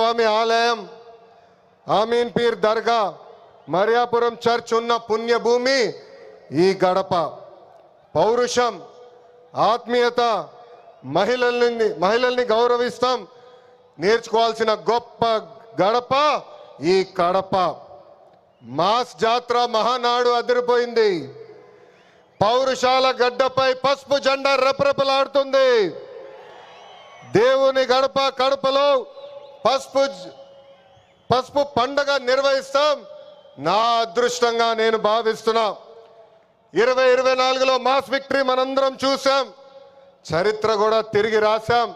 స్వామి ఆలయం, ఆమీన్ పీర్ దర్గా, మరియాపురం చర్చ్ ఉన్న పుణ్యభూమి ఈ గడప. పౌరుషం, ఆత్మీయత, మహిళల్ని గౌరవిస్తాం నేర్చుకోవాల్సిన గొప్ప గడప ఈ కడప. మాస్ జాత్ర మహానాడు అదిరిపోయింది. పౌరుషాల గడ్డపై పసుపు జెండా రెపరెపలాడుతుంది. దేవుని గడప కడపలో పసుపు పండగ నిర్వహిస్తాం. నా అదృష్టంగా నేను భావిస్తున్నా. 2024లో మాస్ విక్టరీ మనందరం చూసాం, చరిత్ర కూడా తిరిగి రాశాం.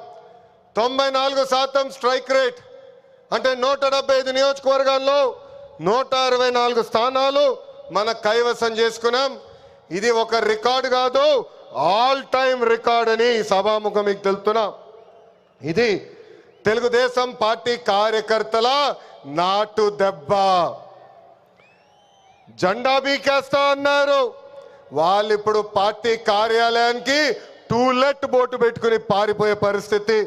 94% స్ట్రైక్ రేట్ అంటే 175 నియోజకవర్గాల్లో 164 స్థానాలు మన కైవసం చేసుకున్నాం. ఇది ఒక రికార్డు కాదు, ఆల్ టైమ్ రికార్డ్ అని సభాముఖం మీకు తెలుపుతున్నా. ఇది తెలుగుదేశం పార్టీ కార్యకర్తల నాటు దెబ్బ. జెండా బీకేస్తా అన్నారు, వాళ్ళు ఇప్పుడు పార్టీ కార్యాలయానికి టూలెట్ బోటు పెట్టుకుని పారిపోయే పరిస్థితి.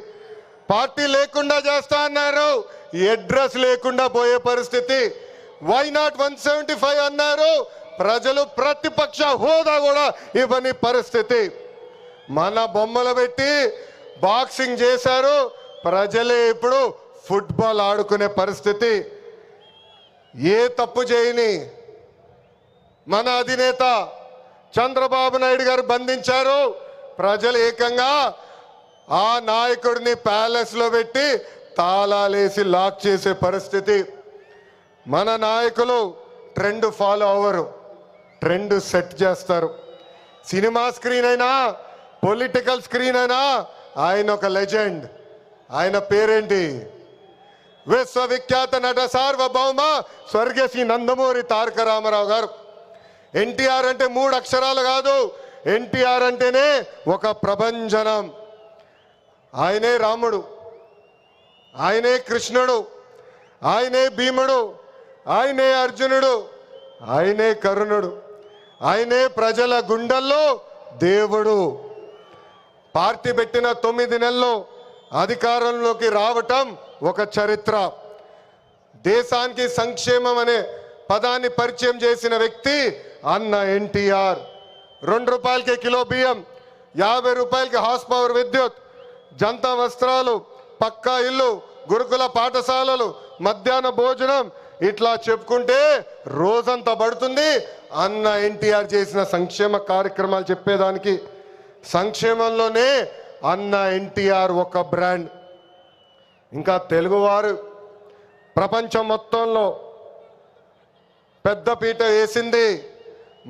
పార్టీ లేకుండా చేస్తా అన్నారు, అడ్రస్ లేకుండా పోయే పరిస్థితి. వై నాట్ 175 అన్నారు, ప్రజలు ప్రతిపక్ష హోదా కూడా ఇవ్వని పరిస్థితి. మన బొమ్మలు పెట్టి బాక్సింగ్ చేశారు, ప్రజలే ఇప్పుడు ఫుట్బాల్ ఆడుకునే పరిస్థితి. ఏ తప్పు చేయని మన అధినేత చంద్రబాబు నాయుడు గారు బంధించారు. ప్రజలు ఏకంగా ఆ నాయకుడిని ప్యాలెస్లో పెట్టి తాళాలేసి లాక్ చేసే పరిస్థితి. మన నాయకులు ట్రెండ్ ఫాలో అవ్వరు, ట్రెండ్ సెట్ చేస్తారు. సినిమా స్క్రీన్ అయినా పొలిటికల్ స్క్రీన్ అయినా ఆయన ఒక లెజెండ్. ఆయన పేరేంటి? విశ్వవిఖ్యాత నట సార్వభౌమ స్వర్గశ్రీ నందమూరి తారక రామారావు గారు. ఎన్టీఆర్ అంటే 3 అక్షరాలు కాదు, ఎన్టీఆర్ అంటేనే ఒక ప్రభంజనం. ఆయనే రాముడు, ఆయనే కృష్ణుడు, ఆయనే భీముడు, ఆయనే అర్జునుడు, ఆయనే కరుణుడు, ఆయనే ప్రజల గుండెల్లో దేవుడు. పార్టీ పెట్టిన 9 నెలల్లో అధికారంలోకి రావటం ఒక చరిత్ర. దేశానికి సంక్షేమం అనే పదాన్ని పరిచయం చేసిన వ్యక్తి అన్న ఎన్టీఆర్. 2 రూపాయలకి కిలో బియ్యం, 50 రూపాయలకి హార్స్ పవర్ విద్యుత్, జంతా వస్త్రాలు, పక్కా ఇల్లు, గురుకుల పాఠశాలలు, మధ్యాహ్న భోజనం, ఇట్లా చెప్పుకుంటే రోజంతా పడుతుంది. అన్న ఎన్టీఆర్ చేసిన సంక్షేమ కార్యక్రమాలు చెప్పేదానికి. సంక్షేమంలోనే అన్న ఎన్టీఆర్ ఒక బ్రాండ్. ఇంకా తెలుగువారు ప్రపంచం మొత్తంలో పెద్దపీట వేసింది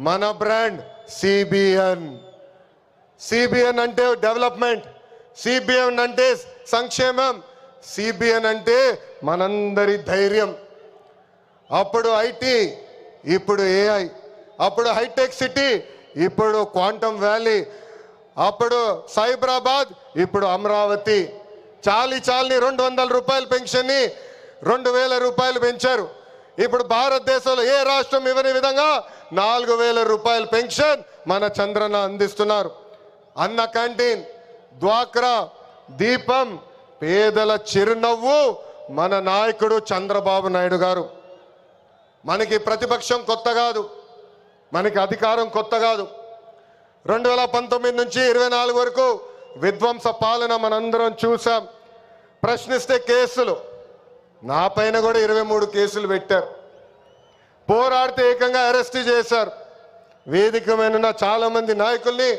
మన బ్రాండ్ సిబిఎన్. సిబిఎన్ అంటే డెవలప్మెంట్, సిబిఎన్ అంటే సంక్షేమం, సిబిఎన్ అంటే మనందరి ధైర్యం. అప్పుడు ఐటీ, ఇప్పుడు ఏఐ, అప్పుడు హైటెక్ సిటీ, ఇప్పుడు క్వాంటమ్ వ్యాలీ, అప్పుడు సైబరాబాద్, ఇప్పుడు అమరావతి. చాలని 200 రూపాయల పెన్షన్ని 2000 రూపాయలు పెంచారు. ఇప్పుడు భారతదేశంలో ఏ రాష్ట్రం ఇవ్వని విధంగా 4000 రూపాయల పెన్షన్ మన చంద్రన్న అందిస్తున్నారు. అన్న క్యాంటీన్, డ్వాక్రా, దీపం, పేదల చిరునవ్వు మన నాయకుడు చంద్రబాబు నాయుడు గారు. మనకి ప్రతిపక్షం కొత్త కాదు, మనకి అధికారం కొత్త కాదు. 2019 నుంచి 24 వరకు విధ్వంస పాలన మనందరం చూసాం. ప్రశ్నిస్తే కేసులు, నా పైన కూడా 23 కేసులు పెట్టారు. పోరాడితే ఏకంగా అరెస్ట్ చేశారు. వేదిక మీద చాలా మంది నాయకుల్ని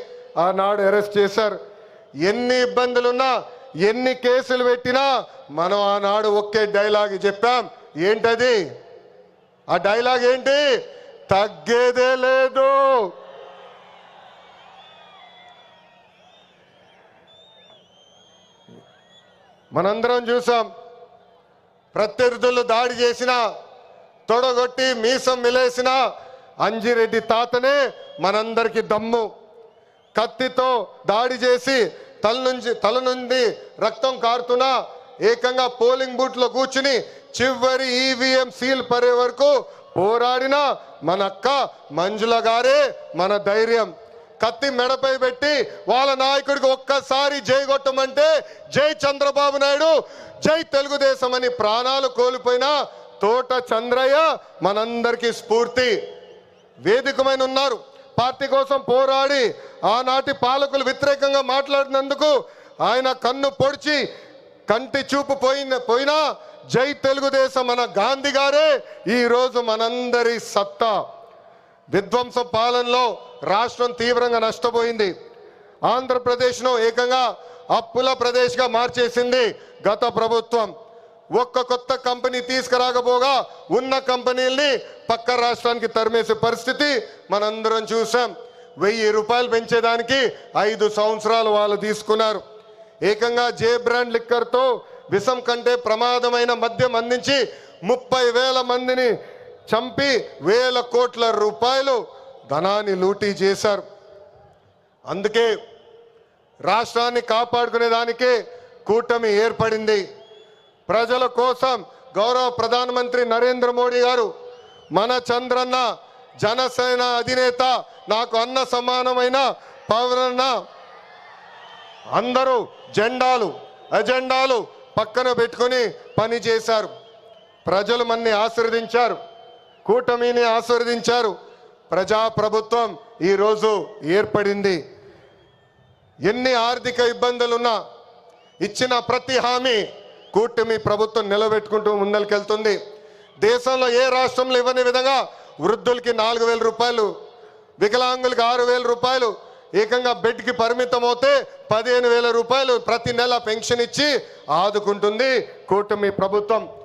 ఆనాడు అరెస్ట్ చేశారు. ఎన్ని ఇబ్బందులున్నా, ఎన్ని కేసులు పెట్టినా మనం ఆనాడు ఒకే డైలాగ్ చెప్పాం. ఏంటది? ఆ డైలాగ్ ఏంటి? తగ్గేదే లేదు. మనందరం చూసాం. ప్రత్యర్థులు దాడి చేసిన, తొడగొట్టి మీసం మిలేసిన అంజిరెడ్డి తాతనే మనందరికి దమ్ము. కత్తితో దాడి చేసి తల నుండి రక్తం కారుతున్నా ఏకంగా పోలింగ్ బూత్లో కూర్చుని చివరి ఈవీఎం సీల్ పరే వరకు పోరాడిన మన అక్క మంజుల గారే మన ధైర్యం. కత్తి మెడపై పెట్టి వాళ్ళ నాయకుడికి ఒక్కసారి జై కొట్టమంటే జై చంద్రబాబు నాయుడు, జై తెలుగుదేశం అని ప్రాణాలు కోల్పోయిన తోట చంద్రయ్య మనందరికీ స్ఫూర్తి. వేదికమైన ఉన్నారు. పార్టీ కోసం పోరాడి ఆనాటి పాలకులు వ్యతిరేకంగా మాట్లాడినందుకు ఆయన కన్ను పొడిచి కంటి చూపు పోయినా జై తెలుగుదేశం మన గాంధీ గారే ఈరోజు మనందరి సత్తా. విధ్వంస పాలనలో రాష్ట్రం తీవ్రంగా నష్టపోయింది. ఆంధ్రప్రదేశ్ను ఏకంగా అప్పుల ప్రదేశ్గా మార్చేసింది గత ప్రభుత్వం. ఒక్క కొత్త కంపెనీ తీసుకురాకపోగా ఉన్న కంపెనీల్ని పక్క రాష్ట్రానికి తరిమేసే పరిస్థితి మనందరం చూసాం. 1000 రూపాయలు పెంచేదానికి 5 సంవత్సరాలు వాళ్ళు తీసుకున్నారు. ఏకంగా జే బ్రాండ్ లిక్కర్తో విషం కంటే ప్రమాదమైన మద్యం అందించి 30,000 మందిని చంపి 1,000 కోట్ల రూపాయలు ధనాన్ని లూటీ చేశారు. అందుకే రాష్ట్రాన్ని కాపాడుకునే దానికే కూటమి ఏర్పడింది. ప్రజల కోసం గౌరవ ప్రధానమంత్రి నరేంద్ర మోడీ గారు మన చంద్రన్న జనసేన అధినేత, నాకు అన్న సమానమైన పవనన్న, అందరూ ఎజెండాలు పక్కన పెట్టుకొని పని చేశారు. ప్రజలు మన్ని ఆశీర్వదించారు, కూటమిని ఆశీర్వదించారు. ప్రజాప్రభుత్వం ఈరోజు ఏర్పడింది. ఎన్ని ఆర్థిక ఇబ్బందులున్నా ఇచ్చిన ప్రతి హామీ కూటమి ప్రభుత్వం నిలబెట్టుకుంటూ ముందరికెళ్తుంది. దేశంలో ఏ రాష్ట్రంలో ఇవ్వని విధంగా వృద్ధులకి 4,000 రూపాయలు, వికలాంగులకి 6,000 రూపాయలు, ఏకంగా బెడ్కి పరిమితం అవుతే 15,000 రూపాయలు ప్రతి నెల పెన్షన్ ఇచ్చి ఆదుకుంటుంది కూటమి ప్రభుత్వం.